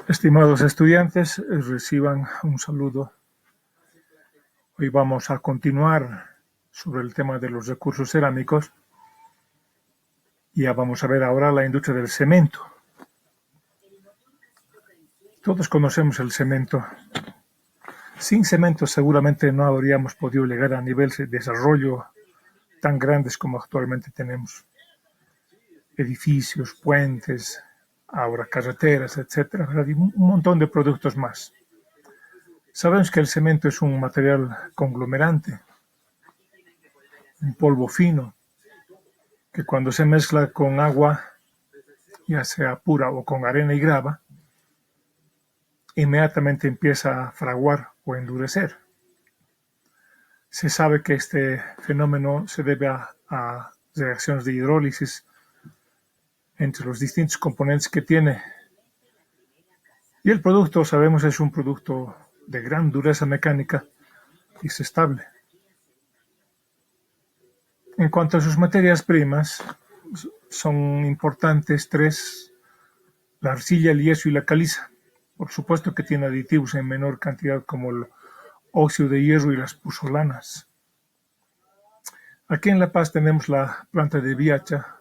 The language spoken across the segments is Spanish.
Estimados estudiantes, reciban un saludo. Hoy vamos a continuar sobre el tema de los recursos cerámicos. Ya vamos a ver ahora la industria del cemento. Todos conocemos el cemento. Sin cemento seguramente no habríamos podido llegar a niveles de desarrollo tan grandes como actualmente tenemos. Edificios, puentes, ahora carreteras, etcétera, y un montón de productos más. Sabemos que el cemento es un material conglomerante, un polvo fino, que cuando se mezcla con agua, ya sea pura o con arena y grava, inmediatamente empieza a fraguar o endurecer. Se sabe que este fenómeno se debe a reacciones de hidrólisis entre los distintos componentes que tiene. Y el producto, sabemos, es un producto de gran dureza mecánica y es estable. En cuanto a sus materias primas, son importantes tres: la arcilla, el yeso y la caliza. Por supuesto que tiene aditivos en menor cantidad como el óxido de hierro y las puzolanas. Aquí en La Paz tenemos la planta de Viacha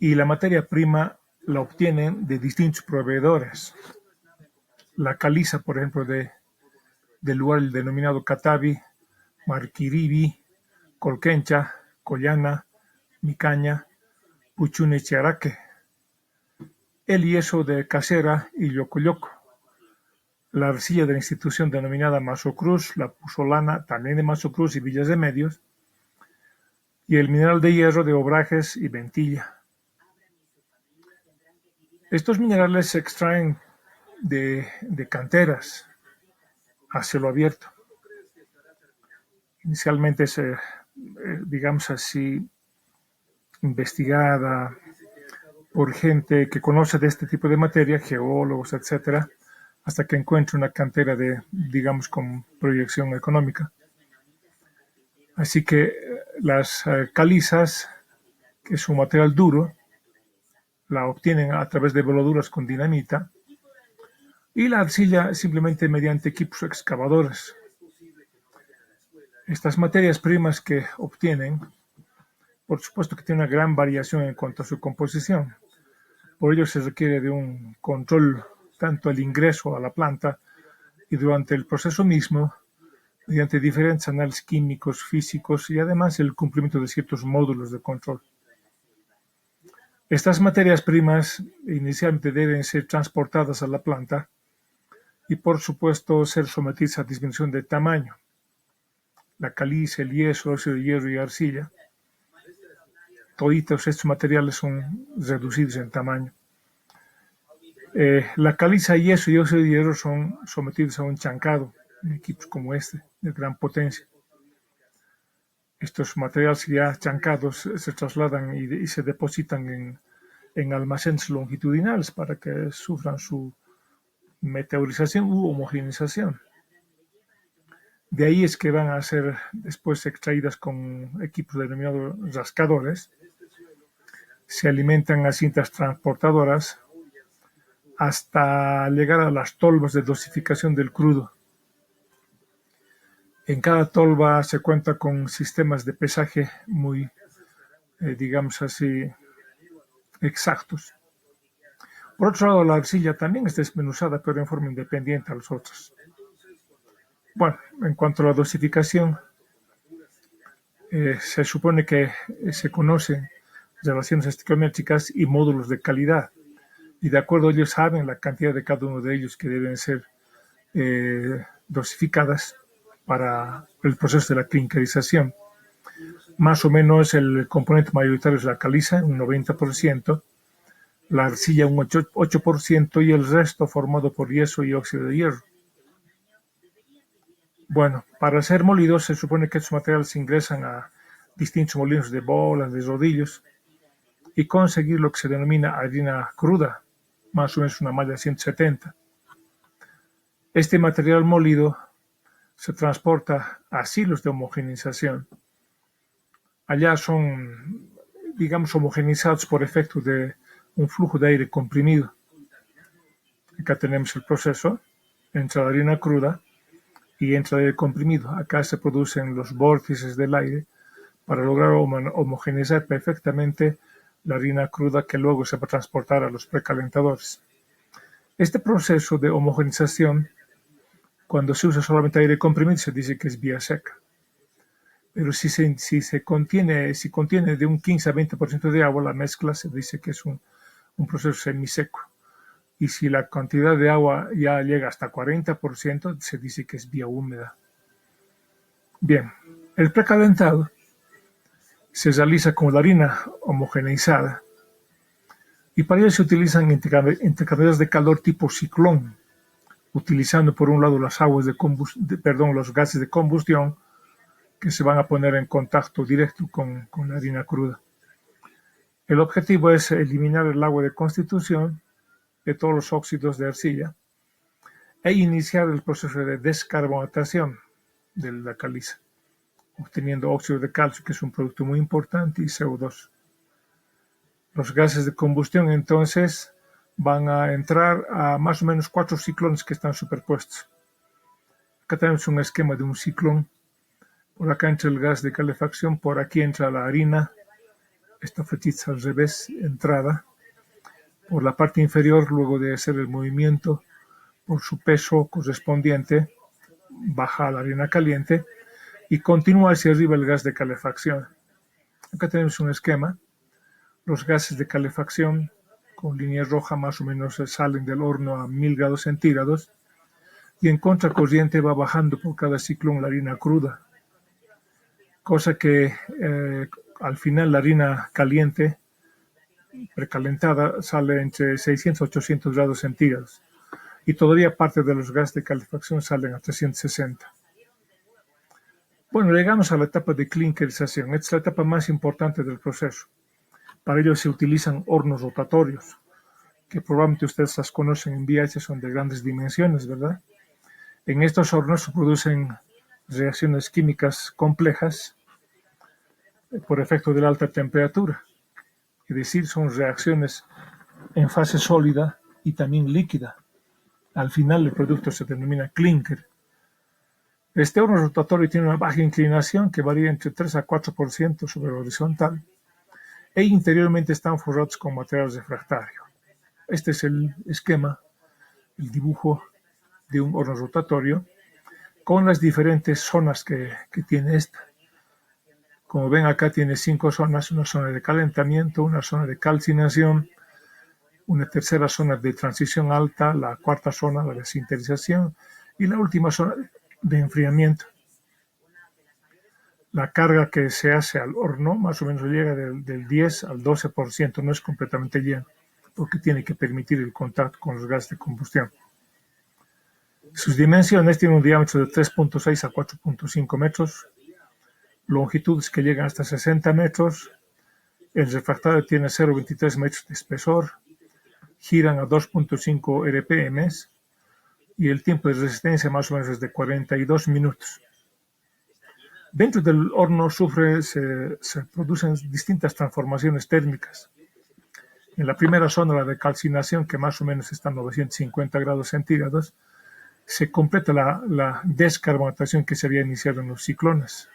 y la materia prima la obtienen de distintos proveedores. La caliza, por ejemplo, del lugar denominado Catavi, Marquiribi, Colquencha, Collana, Micaña, Puchune Chiaraque. El yeso de Casera y Yocoyoco. La arcilla de la institución denominada Mazocruz, la puzolana también de Mazocruz y Villas de Medios, y el mineral de hierro de Obrajes y Ventilla. Estos minerales se extraen de canteras a cielo abierto. Inicialmente se, digamos así, investigada por gente que conoce de este tipo de materia, geólogos, etcétera, hasta que encuentre una cantera de, digamos, con proyección económica. Así que las calizas, que es un material duro, la obtienen a través de voladuras con dinamita, y la arcilla simplemente mediante equipos excavadores. Estas materias primas que obtienen, por supuesto que tienen una gran variación en cuanto a su composición. Por ello se requiere de un control tanto al ingreso a la planta y durante el proceso mismo, mediante diferentes análisis químicos, físicos y además el cumplimiento de ciertos módulos de control. Estas materias primas inicialmente deben ser transportadas a la planta y por supuesto ser sometidas a disminución de tamaño. La caliza, el yeso, óxido de hierro y arcilla, toditos estos materiales son reducidos en tamaño. La caliza, yeso y óxido de hierro son sometidos a un chancado en equipos como este, de gran potencia. Estos materiales ya chancados se trasladan y se depositan en almacenes longitudinales para que sufran su meteorización u homogeneización. De ahí es que van a ser después extraídas con equipos denominados rascadores. Se alimentan a cintas transportadoras hasta llegar a las tolvas de dosificación del crudo. En cada tolva se cuenta con sistemas de pesaje muy, digamos así, exactos. Por otro lado, la arcilla también es desmenuzada, pero en forma independiente a los otros. Bueno, en cuanto a la dosificación, se supone que se conocen relaciones estequiométricas y módulos de calidad, y de acuerdo a ellos saben la cantidad de cada uno de ellos que deben ser dosificadas para el proceso de la clinkerización. Más o menos el componente mayoritario es la caliza, un 90%, la arcilla un 8% y el resto formado por yeso y óxido de hierro. Bueno, para ser molidos se supone que estos materiales se ingresan a distintos molinos de bolas, de rodillos, y conseguir lo que se denomina harina cruda, más o menos una malla 170. Este material molido se transporta a silos de homogeneización. Allá son, digamos, homogeneizados por efecto de un flujo de aire comprimido. Acá tenemos el proceso, entra la harina cruda y entra el comprimido. Acá se producen los vórtices del aire para lograr homogeneizar perfectamente la harina cruda que luego se va a transportar a los precalentadores. Este proceso de homogenización, cuando se usa solamente aire comprimido, se dice que es vía seca. Pero si contiene de un 15 a 20% de agua, la mezcla se dice que es un proceso semiseco. Y si la cantidad de agua ya llega hasta 40%, se dice que es vía húmeda. Bien, el precalentado se realiza con la harina homogeneizada y para ello se utilizan intercambiadores de calor tipo ciclón, utilizando por un lado las aguas los gases de combustión que se van a poner en contacto directo con la harina cruda. El objetivo es eliminar el agua de constitución de todos los óxidos de arcilla e iniciar el proceso de descarbonatación de la caliza, obteniendo óxido de calcio, que es un producto muy importante, y CO2. Los gases de combustión entonces van a entrar a más o menos 4 ciclones que están superpuestos. Acá tenemos un esquema de un ciclón. Por acá entra el gas de calefacción, por aquí entra la harina, esta flechita al revés, entrada. Por la parte inferior, luego de hacer el movimiento, por su peso correspondiente, baja la harina caliente y continúa hacia arriba el gas de calefacción. Acá tenemos un esquema. Los gases de calefacción con línea roja más o menos salen del horno a 1000 grados centígrados y en contracorriente va bajando por cada ciclón la harina cruda, cosa que al final la harina caliente, precalentada, sale entre 600 y 800 grados centígrados y todavía parte de los gases de calefacción salen a 360. Bueno, llegamos a la etapa de clinkerización. Esta es la etapa más importante del proceso. Para ello se utilizan hornos rotatorios, que probablemente ustedes las conocen en VIH, son de grandes dimensiones, ¿verdad? En estos hornos se producen reacciones químicas complejas por efecto de la alta temperatura. Es decir, son reacciones en fase sólida y también líquida. Al final el producto se denomina clinker. Este horno rotatorio tiene una baja inclinación que varía entre 3 a 4% sobre el horizontal e interiormente están forrados con material refractario. Este es el esquema, el dibujo de un horno rotatorio con las diferentes zonas que tiene esta. Como ven acá tiene 5 zonas, una zona de calentamiento, una zona de calcinación, una tercera zona de transición alta, la cuarta zona la de sinterización y la última zona de enfriamiento. La carga que se hace al horno más o menos llega del 10 al 12%, no es completamente lleno, porque tiene que permitir el contacto con los gases de combustión. Sus dimensiones tienen un diámetro de 3.6 a 4.5 metros, longitudes que llegan hasta 60 metros, el refractario tiene 0,23 metros de espesor, giran a 2.5 RPM y el tiempo de resistencia más o menos es de 42 minutos. Dentro del horno se producen distintas transformaciones térmicas. En la primera zona, la de calcinación, que más o menos está a 950 grados centígrados, se completa la descarbonatación que se había iniciado en los ciclones.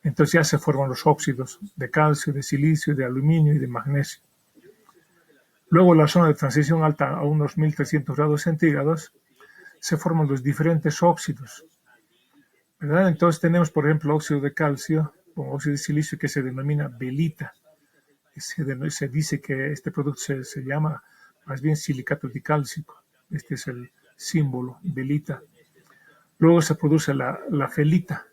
Entonces ya se forman los óxidos de calcio, de silicio, de aluminio y de magnesio. Luego en la zona de transición alta a unos 1300 grados centígrados se forman los diferentes óxidos, ¿verdad? Entonces tenemos, por ejemplo, óxido de calcio o óxido de silicio que se denomina belita. Se dice que este producto se llama más bien silicato dicálcico. Este es el símbolo, belita. Luego se produce la felita,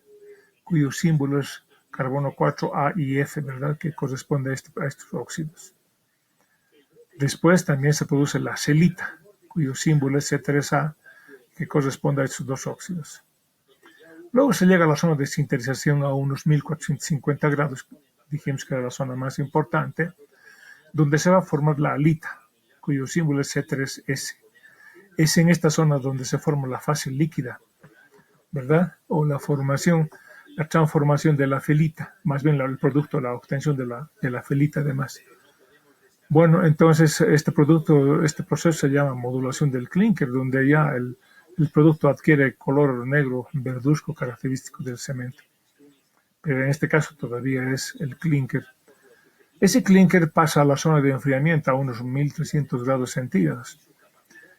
cuyo símbolo es carbono 4A y F, ¿verdad? Que corresponde a estos óxidos. Después también se produce la celita, cuyo símbolo es C3A, que corresponde a estos dos óxidos. Luego se llega a la zona de sinterización a unos 1450 grados, dijimos que era la zona más importante, donde se va a formar la halita, cuyo símbolo es C3S. Es en esta zona donde se forma la fase líquida, ¿verdad? O la transformación de la felita, más bien el producto, la obtención de la felita además. Bueno, entonces este proceso se llama modulación del clinker, donde ya el producto adquiere color negro verduzco característico del cemento. Pero en este caso todavía es el clinker. Ese clinker pasa a la zona de enfriamiento a unos 1300 grados centígrados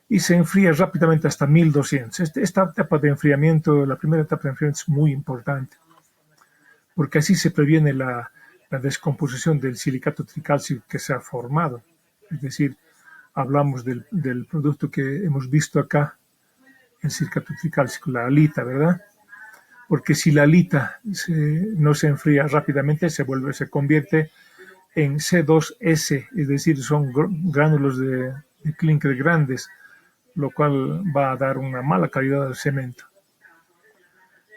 y se enfría rápidamente hasta 1200. Esta etapa de enfriamiento, la primera etapa de enfriamiento es muy importante, porque así se previene la descomposición del silicato tricálcico que se ha formado. Es decir, hablamos del producto que hemos visto acá, el silicato tricálcico, la halita, ¿verdad? Porque si la halita no se enfría rápidamente, se convierte en C2S, es decir, son gránulos de clinker grandes, lo cual va a dar una mala calidad del cemento.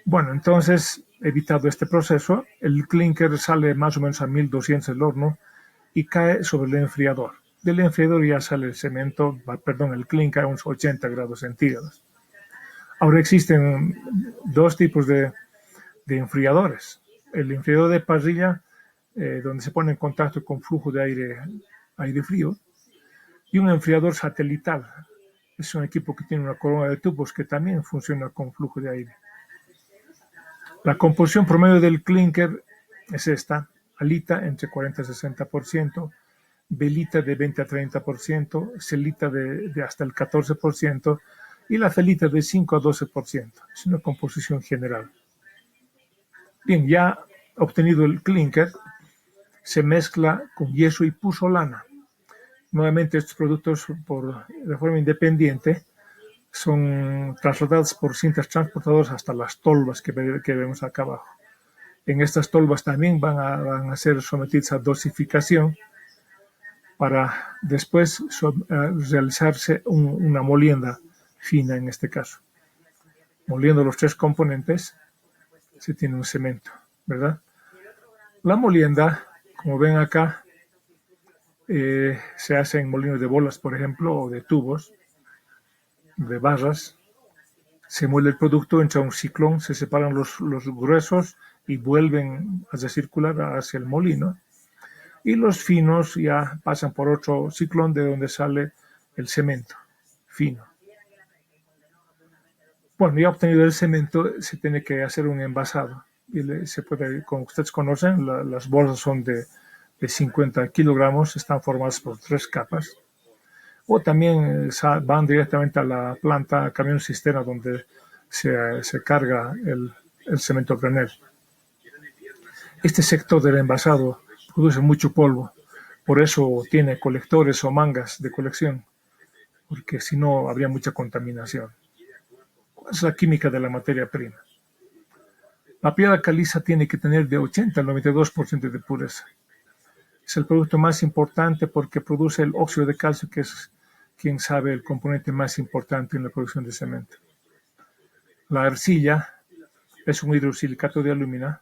Bueno, entonces, evitado este proceso, el clinker sale más o menos a 1200 del horno y cae sobre el enfriador. Del enfriador ya sale el clinker a unos 80 grados centígrados. Ahora existen dos tipos de enfriadores. El enfriador de parrilla, donde se pone en contacto con flujo de aire frío, y un enfriador satelital. Es un equipo que tiene una corona de tubos que también funciona con flujo de aire. La composición promedio del clinker es esta: halita entre 40 y 60%, velita de 20 a 30%, celita de hasta el 14% y la felita de 5 a 12%. Es una composición general. Bien, ya obtenido el clinker, se mezcla con yeso y pusolana. Nuevamente estos productos de forma independiente son trasladados por cintas transportadoras hasta las tolvas que vemos acá abajo. En estas tolvas también van a ser sometidos a dosificación para después realizarse una molienda fina en este caso. Moliendo los tres componentes se tiene un cemento, ¿verdad? La molienda, como ven acá, se hace en molinos de bolas, por ejemplo, o de tubos, de barras. Se muele el producto, entra un ciclón, se separan los gruesos y vuelven a recircular hacia el molino. Y los finos ya pasan por otro ciclón de donde sale el cemento fino. Bueno, ya obtenido el cemento, se tiene que hacer un envasado. Y se puede, como ustedes conocen, las bolsas son de 50 kilogramos, están formadas por 3 capas. O también van directamente a la planta camión cisterna donde se carga el cemento granel. Este sector del envasado produce mucho polvo, por eso tiene colectores o mangas de colección, porque si no habría mucha contaminación. ¿Cuál es la química de la materia prima? La piedra caliza tiene que tener de 80 al 92% de pureza. Es el producto más importante porque produce el óxido de calcio, que es, quién sabe, el componente más importante en la producción de cemento. La arcilla es un hidrosilicato de alumina,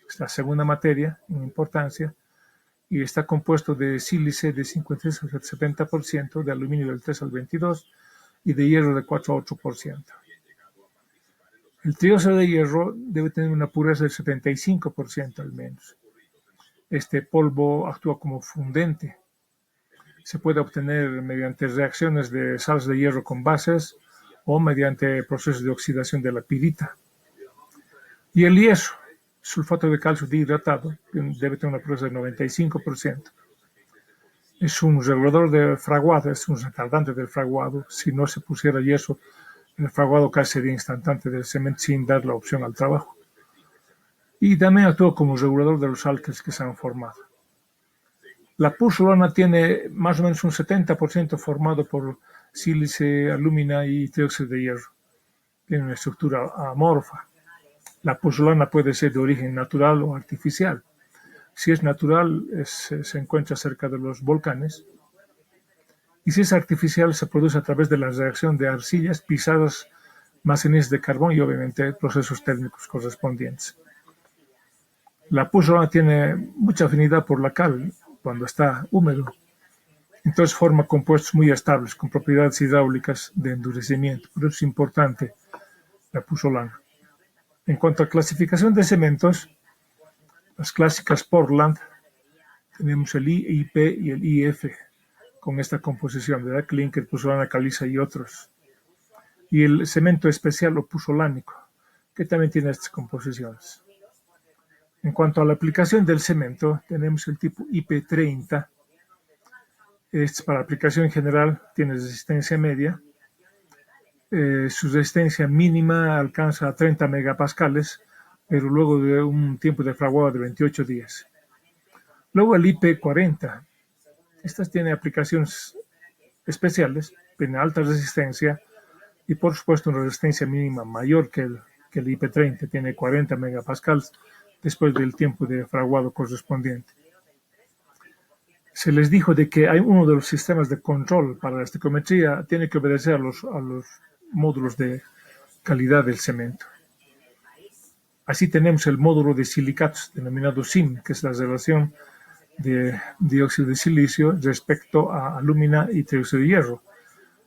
es la segunda materia en importancia, y está compuesto de sílice de 53 al 70%, de aluminio del 3 al 22% y de hierro de 4 a 8%. El trióxido de hierro debe tener una pureza del 75% al menos. Este polvo actúa como fundente. Se puede obtener mediante reacciones de sales de hierro con bases o mediante procesos de oxidación de la pirita. Y el yeso, sulfato de calcio dihidratado, debe tener una pureza del 95%. Es un regulador de fraguado, es un retardante del fraguado. Si no se pusiera yeso, el fraguado casi sería instantáneo del cemento sin dar la opción al trabajo. Y también actúa como regulador de los álcalis que se han formado. La pusolana tiene más o menos un 70% formado por sílice, alúmina y trióxido de hierro. Tiene una estructura amorfa. La pusolana puede ser de origen natural o artificial. Si es natural, se encuentra cerca de los volcanes. Y si es artificial, se produce a través de la reacción de arcillas, pisadas, más cenizas de carbón y obviamente procesos térmicos correspondientes. La pusolana tiene mucha afinidad por la cal cuando está húmedo. Entonces forma compuestos muy estables con propiedades hidráulicas de endurecimiento. Por eso es importante la pusolana. En cuanto a clasificación de cementos, las clásicas Portland tenemos el I, IP y el IF con esta composición, ¿verdad? Clinker, pusolana caliza y otros. Y el cemento especial o pusolánico, que también tiene estas composiciones. En cuanto a la aplicación del cemento, tenemos el tipo IP30. Es para aplicación general, tiene resistencia media. Su resistencia mínima alcanza a 30 megapascales, pero luego de un tiempo de fraguado de 28 días. Luego el IP40. Estas tienen aplicaciones especiales, tiene alta resistencia y por supuesto una resistencia mínima mayor que el IP30, tiene 40 megapascales después del tiempo de fraguado correspondiente. Se les dijo de que hay uno de los sistemas de control para la estequiometría tiene que obedecer a los módulos de calidad del cemento. Así tenemos el módulo de silicatos denominado SIM, que es la relación de dióxido de silicio respecto a alúmina y trióxido de hierro.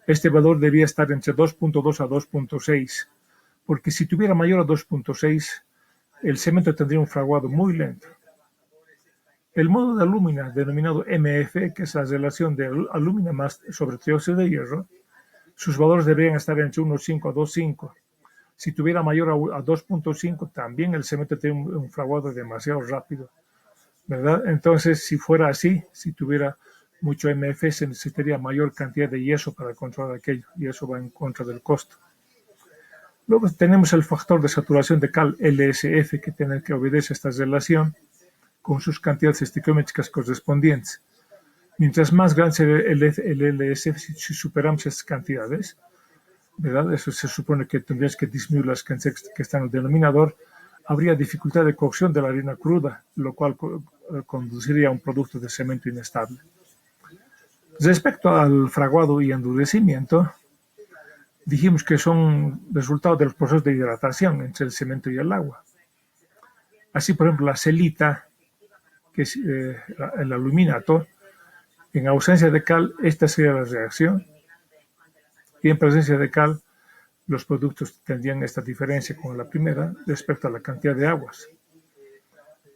Este valor debía estar entre 2.2 a 2.6, porque si tuviera mayor a 2.6, el cemento tendría un fraguado muy lento. El módulo de alúmina, denominado MF, que es la relación de alúmina más sobre trióxido de hierro, sus valores deberían estar entre 1.5 a 2.5. Si tuviera mayor a 2.5, también el cemento tiene un fraguado demasiado rápido, ¿verdad? Entonces, si fuera así, si tuviera mucho MF, se necesitaría mayor cantidad de yeso para controlar aquello, y eso va en contra del costo. Luego tenemos el factor de saturación de cal, LSF, que tiene que obedecer esta relación con sus cantidades estequiométricas correspondientes. Mientras más grande sea el LSF, si superamos estas cantidades, ¿verdad? Eso se supone que tendrías que disminuir las cantidades que están en el denominador, habría dificultad de cocción de la harina cruda, lo cual conduciría a un producto de cemento inestable. Respecto al fraguado y endurecimiento, dijimos que son resultado de los procesos de hidratación entre el cemento y el agua. Así, por ejemplo, la celita, que es el aluminato, en ausencia de cal, esta sería la reacción, y en presencia de cal, los productos tendrían esta diferencia con la primera respecto a la cantidad de aguas.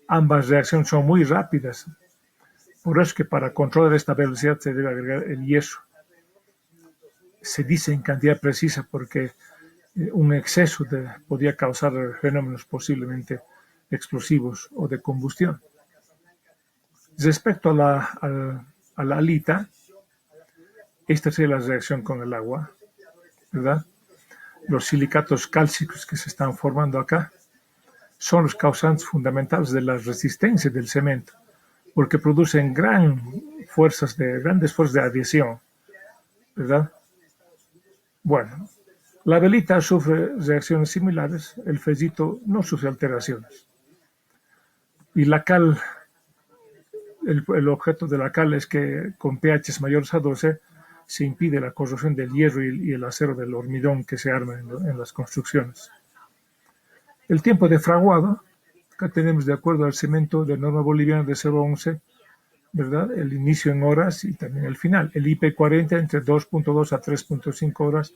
Ambas reacciones son muy rápidas, por eso que para controlar esta velocidad se debe agregar el yeso. Se dice en cantidad precisa porque un exceso podría causar fenómenos posiblemente explosivos o de combustión. Respecto a la halita, esta sería la reacción con el agua, ¿verdad? Los silicatos cálcicos que se están formando acá son los causantes fundamentales de la resistencia del cemento, porque producen grandes fuerzas de adhesión, ¿verdad? Bueno, la velita sufre reacciones similares, el fellito no sufre alteraciones. Y la cal, el objeto de la cal es que con pHs mayores a 12 se impide la corrosión del hierro y el acero del hormigón que se arma en las construcciones. El tiempo de fraguado, acá tenemos de acuerdo al cemento de norma boliviana de 0.11, ¿verdad? El inicio en horas y también el final. El IP40 entre 2.2 a 3.5 horas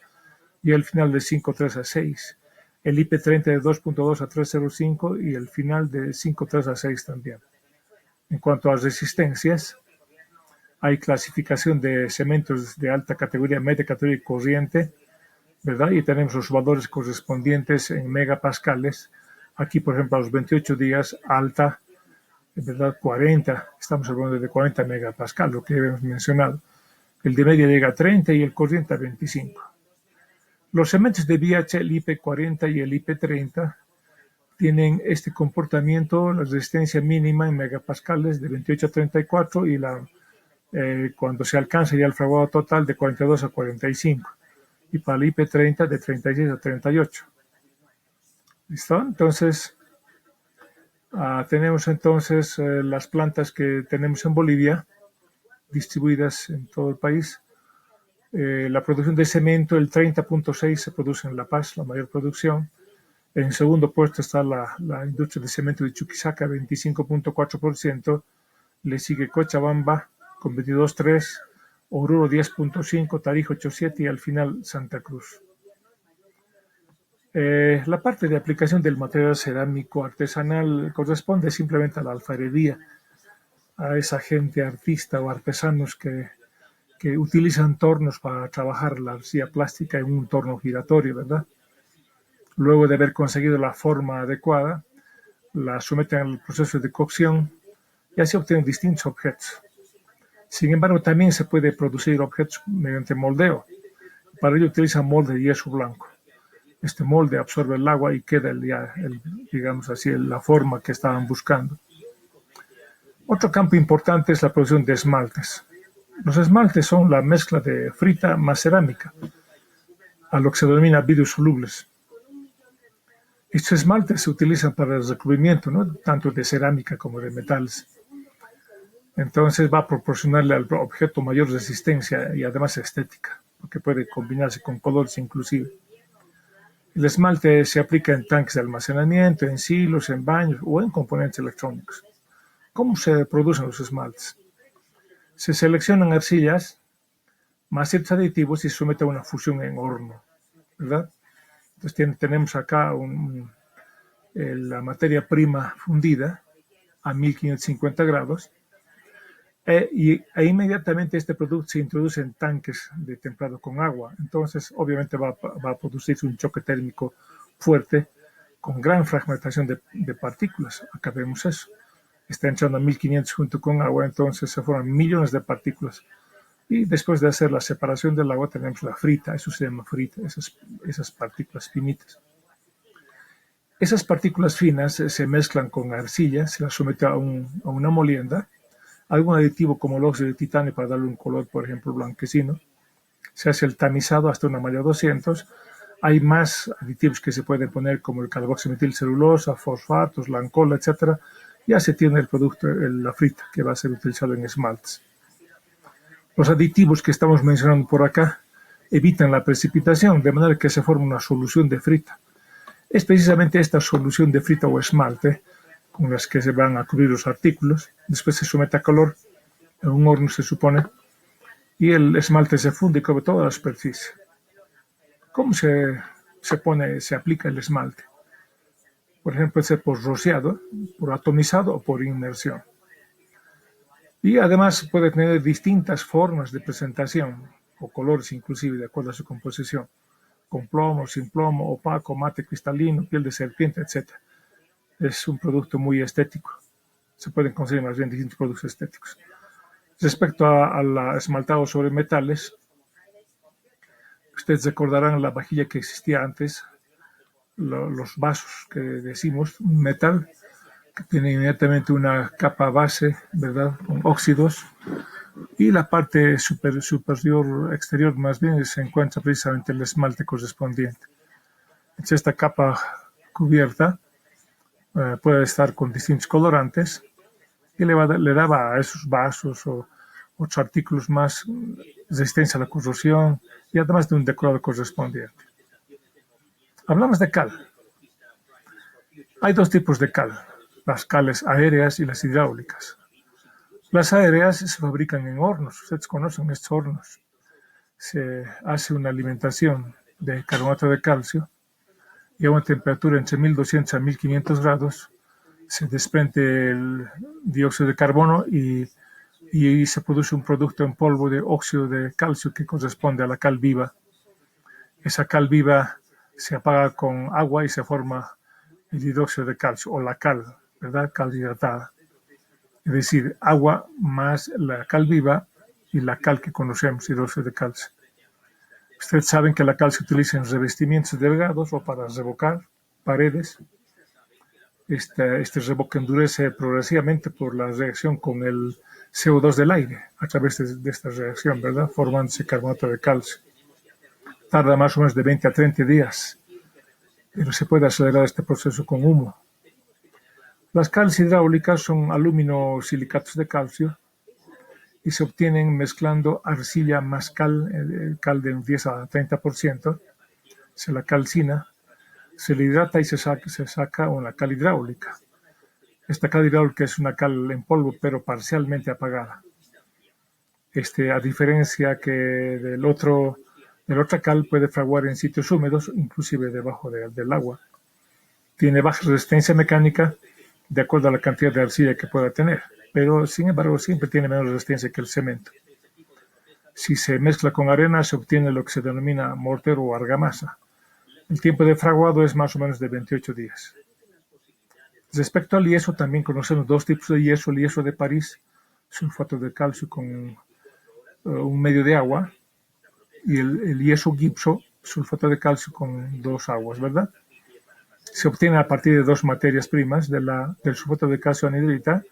y el final de 5.3 a 6. El IP30 de 2.2 a 3.05 y el final de 5.3 a 6 también. En cuanto a resistencias, hay clasificación de cementos de alta categoría, media categoría y corriente, ¿verdad? Y tenemos los valores correspondientes en megapascales. Aquí, por ejemplo, a los 28 días, alta, ¿verdad? 40, estamos hablando de 40 megapascales, lo que hemos mencionado. El de media llega a 30 y el corriente a 25. Los cementos de VH, el IP40 y el IP30, tienen este comportamiento, la resistencia mínima en megapascales de 28 a 34 y cuando se alcanza ya el fraguado total de 42 a 45. Y para el IP30 de 36 a 38. ¿Listo? Entonces, tenemos entonces las plantas que tenemos en Bolivia, distribuidas en todo el país. La producción de cemento, el 30.6 se produce en La Paz, la mayor producción. En segundo puesto está la industria de cemento de Chuquisaca, 25.4%. Le sigue Cochabamba con 22.3%, Oruro 10.5%, Tarija 8.7% y al final Santa Cruz. La parte de aplicación del material cerámico artesanal corresponde simplemente a la alfarería. a esa gente artista o artesanos que utilizan tornos para trabajar la arcilla plástica en un torno giratorio, ¿verdad? Luego de haber conseguido la forma adecuada, la someten al proceso de cocción y así obtienen distintos objetos. Sin embargo, también se puede producir objetos mediante moldeo. Para ello utilizan molde de yeso blanco. Este molde absorbe el agua y queda digamos así, la forma que estaban buscando. Otro campo importante es la producción de esmaltes. Los esmaltes son la mezcla de frita más cerámica, a lo que se denomina vidrios solubles. Estos esmaltes se utilizan para el recubrimiento, ¿no?, tanto de cerámica como de metales. Entonces va a proporcionarle al objeto mayor resistencia y además estética, porque puede combinarse con colores inclusive. El esmalte se aplica en tanques de almacenamiento, en silos, en baños o en componentes electrónicos. ¿Cómo se producen los esmaltes? Se seleccionan arcillas más ciertos aditivos y se somete a una fusión en horno, ¿verdad? Entonces tenemos acá la materia prima fundida a 1550 grados y inmediatamente este producto se introduce en tanques de templado con agua. Entonces, obviamente va a producirse un choque térmico fuerte con gran fragmentación de partículas. Acá vemos eso. Está entrando a 1500 junto con agua, entonces se forman millones de partículas. Y después de hacer la separación del agua tenemos la frita, eso se llama frita, esas partículas finitas. Esas partículas finas se mezclan con arcilla, se las somete a una molienda, algún aditivo como el óxido de titanio para darle un color, por ejemplo, blanquecino. Se hace el tamizado hasta una malla 200. Hay más aditivos que se pueden poner como el carboximetilcelulosa, fosfatos, la ancola, etc. Ya se tiene el producto, la frita, que va a ser utilizado en esmaltes. Los aditivos que estamos mencionando por acá evitan la precipitación, de manera que se forma una solución de frita. Es precisamente esta solución de frita o esmalte con las que se van a cubrir los artículos. Después se somete a calor, en un horno se supone, y el esmalte se funde y cubre toda la superficie. ¿Cómo se aplica el esmalte? Por ejemplo, puede ser por rociado, por atomizado o por inmersión. Y además puede tener distintas formas de presentación, o colores inclusive, de acuerdo a su composición, con plomo, sin plomo, opaco, mate cristalino, piel de serpiente, etc. Es un producto muy estético. Se pueden conseguir más bien distintos productos estéticos. Respecto al esmaltado sobre metales, ustedes recordarán la vajilla que existía antes, los vasos que decimos, un metal que tiene inmediatamente una capa base, ¿verdad?, con óxidos, y la parte superior exterior más bien se encuentra precisamente el esmalte correspondiente. Entonces, esta capa cubierta puede estar con distintos colorantes y le daba a esos vasos o otros artículos más resistencia a la corrosión y además de un decorado correspondiente. Hablamos de cal. Hay dos tipos de cal, las cales aéreas y las hidráulicas. Las aéreas se fabrican en hornos, ustedes conocen estos hornos. Se hace una alimentación de carbonato de calcio y a una temperatura entre 1200 a 1500 grados se desprende el dióxido de carbono y se produce un producto en polvo de óxido de calcio que corresponde a la cal viva. Esa cal viva se apaga con agua y se forma el hidróxido de calcio o la cal, ¿verdad? Cal hidratada. Es decir, agua más la cal viva y la cal que conocemos, hidróxido de calcio. Ustedes saben que la cal se utiliza en revestimientos delgados o para revocar paredes. Este revoque endurece progresivamente por la reacción con el CO2 del aire a través de esta reacción, ¿verdad?, formándose carbonato de calcio. Tarda más o menos de 20 a 30 días, pero se puede acelerar este proceso con humo. Las cales hidráulicas son aluminosilicatos de calcio y se obtienen mezclando arcilla más cal de un 10 a 30%, se la calcina, se le hidrata y se saca una cal hidráulica. Esta cal hidráulica es una cal en polvo, pero parcialmente apagada. A diferencia que de la otra cal puede fraguar en sitios húmedos, inclusive debajo del agua. Tiene baja resistencia mecánica de acuerdo a la cantidad de arcilla que pueda tener. pero sin embargo siempre tiene menos resistencia que el cemento. Si se mezcla con arena, se obtiene lo que se denomina mortero o argamasa. El tiempo de fraguado es más o menos de 28 días. Respecto al yeso, también conocemos dos tipos de yeso: el yeso de París, sulfato de calcio con un medio de agua, y el yeso gipso, sulfato de calcio con 2 aguas, ¿verdad? Se obtiene a partir de 2 materias primas, del sulfato de calcio anhidrita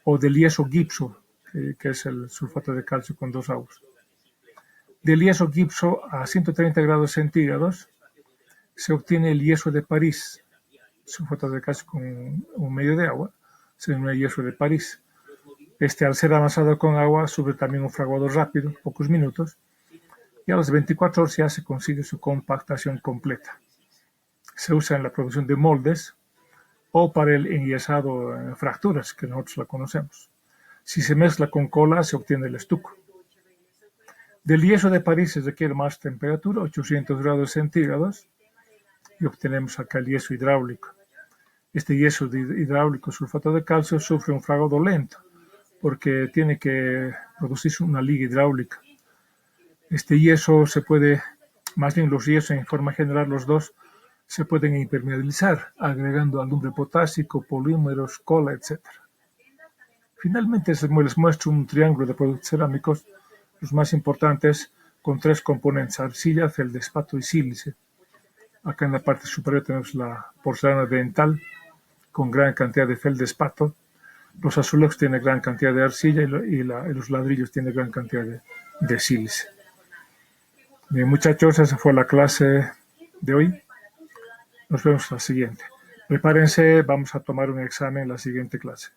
o del yeso gipso, que es el sulfato de calcio con 2 aguas. Del yeso gipso a 130 grados centígrados se obtiene el yeso de París, sulfato de calcio con un medio de agua, se denomina yeso de París. Al ser amasado con agua, sufre también un fraguado rápido, pocos minutos, y a las 24 horas ya se consigue su compactación completa. Se usa en la producción de moldes o para el enyesado en fracturas, que nosotros la conocemos. Si se mezcla con cola, se obtiene el estuco. Del yeso de París se requiere más temperatura, 800 grados centígrados, y obtenemos acá el yeso hidráulico. Este yeso hidráulico sulfato de calcio sufre un fraguado lento, porque tiene que producirse una liga hidráulica. Este yeso más bien los yesos en forma general, los dos, se pueden impermeabilizar, agregando alumbre potásico, polímeros, cola, etc. Finalmente les muestro un triángulo de productos cerámicos, los más importantes, con 3 componentes: arcilla, feldespato y sílice. Acá en la parte superior tenemos la porcelana dental, con gran cantidad de feldespato. Los azulejos tienen gran cantidad de arcilla y los ladrillos tienen gran cantidad de sílice. Bien, muchachos, esa fue la clase de hoy. Nos vemos en la siguiente. Prepárense, vamos a tomar un examen en la siguiente clase.